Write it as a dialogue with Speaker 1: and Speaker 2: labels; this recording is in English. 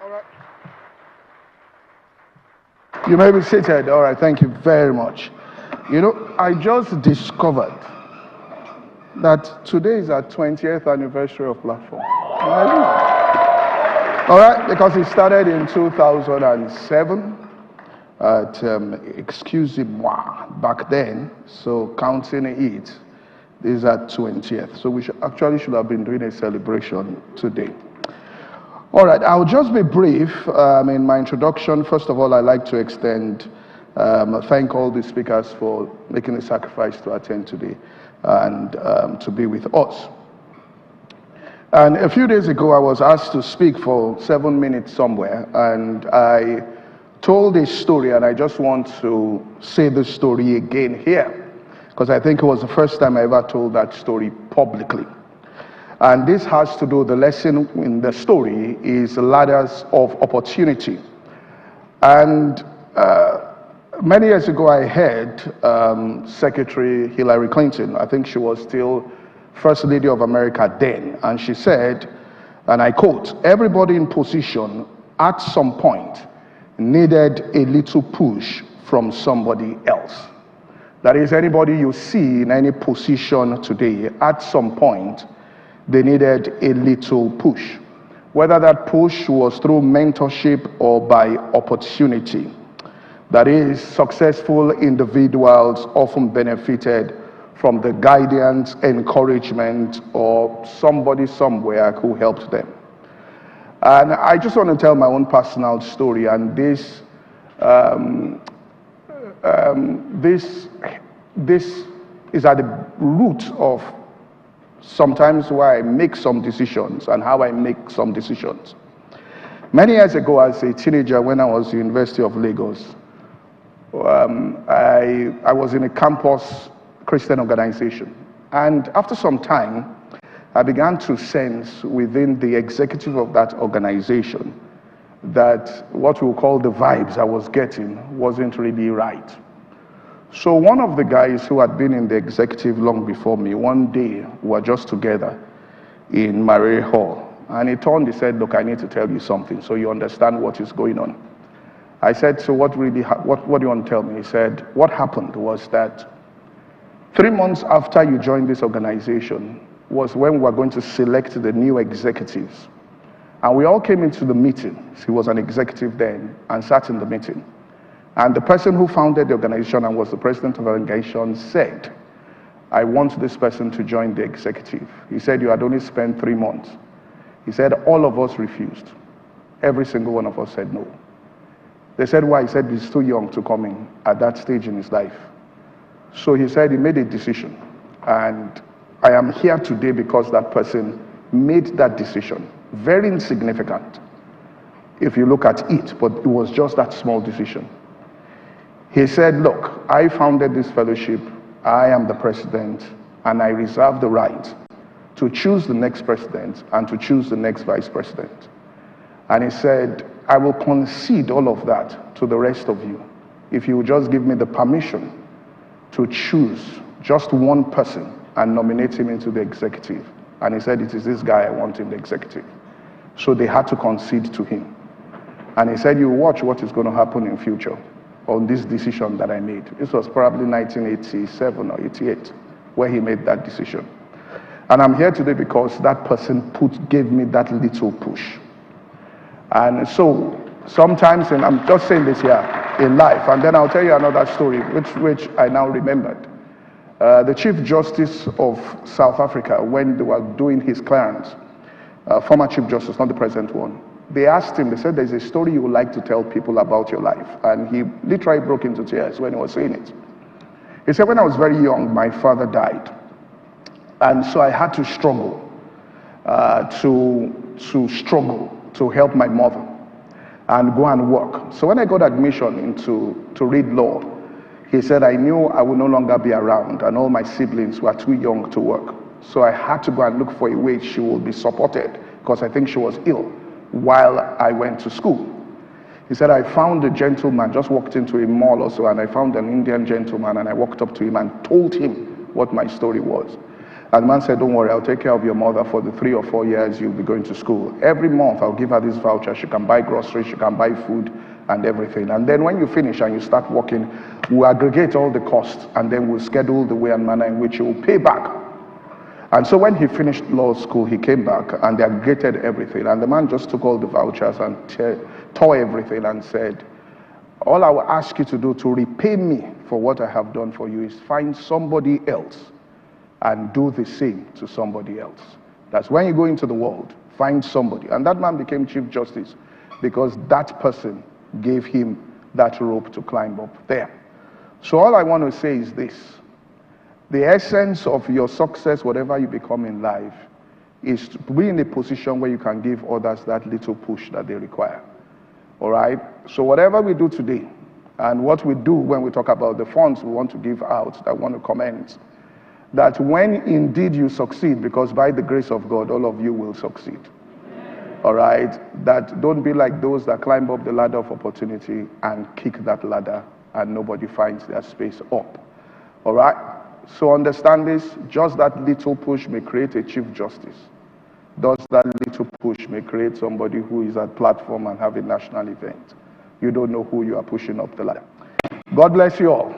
Speaker 1: All right. You may be seated. All right, thank you very much. You know, I just discovered that today is our 20th anniversary of platform. All right, because it started in 2007 at Excusez-moi back then. So counting it, this is our 20th. So we should have been doing a celebration today. All right, I'll just be brief in my introduction. First of all, I'd like to thank all the speakers for making the sacrifice to attend today and to be with us. And a few days ago, I was asked to speak for 7 minutes somewhere, and I told a story, and I just want to say the story again here, because I think it was the first time I ever told that story publicly. And this has to do, the lesson in the story is ladders of opportunity. And many years ago, I heard Secretary Hillary Clinton, I think she was still First Lady of America then, and she said, and I quote, "Everybody in position at some point needed a little push from somebody else." That is, anybody you see in any position today, at some point, they needed a little push. Whether that push was through mentorship or by opportunity. That is, successful individuals often benefited from the guidance, encouragement, or somebody somewhere who helped them. And I just want to tell my own personal story, and this is at the root of sometimes why I make some decisions and how I make some decisions. Many years ago, as a teenager, when I was at the University of Lagos, I was in a campus Christian organization. And after some time, I began to sense within the executive of that organization that what we'll call the vibes I was getting wasn't really right. So one of the guys who had been in the executive long before me, one day we were just together in Marriott Hall, and he turned, he said, "Look, I need to tell you something so you understand what is going on." I said, "So what do you want to tell me?" He said, "What happened was that 3 months after you joined this organization was when we were going to select the new executives. And we all came into the meeting." He was an executive then and sat in the meeting. And the person who founded the organization and was the president of the organization said, "I want this person to join the executive." He said, "You had only spent 3 months." He said, "All of us refused. Every single one of us said no." They said, "Why?" He said, "He's too young to come in at that stage in his life." So he said he made a decision. And I am here today because that person made that decision. Very insignificant if you look at it, but it was just that small decision. He said, "Look, I founded this fellowship, I am the president, and I reserve the right to choose the next president and to choose the next vice president." And he said, "I will concede all of that to the rest of you if you will just give me the permission to choose just one person and nominate him into the executive." And he said, "It is this guy I want in the executive." So they had to concede to him. And he said, "You watch what is going to happen in future on this decision that I made." This was probably 1987 or 88 where he made that decision. And I'm here today because that person gave me that little push. And so sometimes, and I'm just saying this here in life, and then I'll tell you another story which I now remembered. The Chief Justice of South Africa, when they were doing his clearance, former Chief Justice, not the present one, they asked him, they said, "There's a story you would like to tell people about your life." And he literally broke into tears when he was saying it. He said, "When I was very young, my father died. And so I had to struggle, to help my mother and go and work. So when I got admission to read law, he said, I knew I would no longer be around and all my siblings were too young to work. So I had to go and look for a way she would be supported because I think she was ill while I went to school." He said, "I found a gentleman, just walked into a mall also, and I found an Indian gentleman and I walked up to him and told him what my story was. And the man said, don't worry, I'll take care of your mother for the 3 or 4 years you'll be going to school. Every month I'll give her this voucher. She can buy groceries, she can buy food and everything. And then when you finish and you start working, we'll aggregate all the costs and then we'll schedule the way and manner in which you will pay back. And so when he finished law school, he came back and they aggregated everything. And the man just took all the vouchers and tore everything and said, all I will ask you to do to repay me for what I have done for you is find somebody else and do the same to somebody else. That's when you go into the world, find somebody. And that man became Chief Justice because that person gave him that rope to climb up there. So all I want to say is this. The essence of your success, whatever you become in life, is to be in a position where you can give others that little push that they require. All right? So whatever we do today, and what we do when we talk about the funds we want to give out, that want to commence, that when indeed you succeed, because by the grace of God, all of you will succeed. All right? That don't be like those that climb up the ladder of opportunity and kick that ladder and nobody finds their space up. All right? So understand this, just that little push may create a Chief Justice. Does that little push may create somebody who is at platform and have a national event. You don't know who you are pushing up the ladder. God bless you all.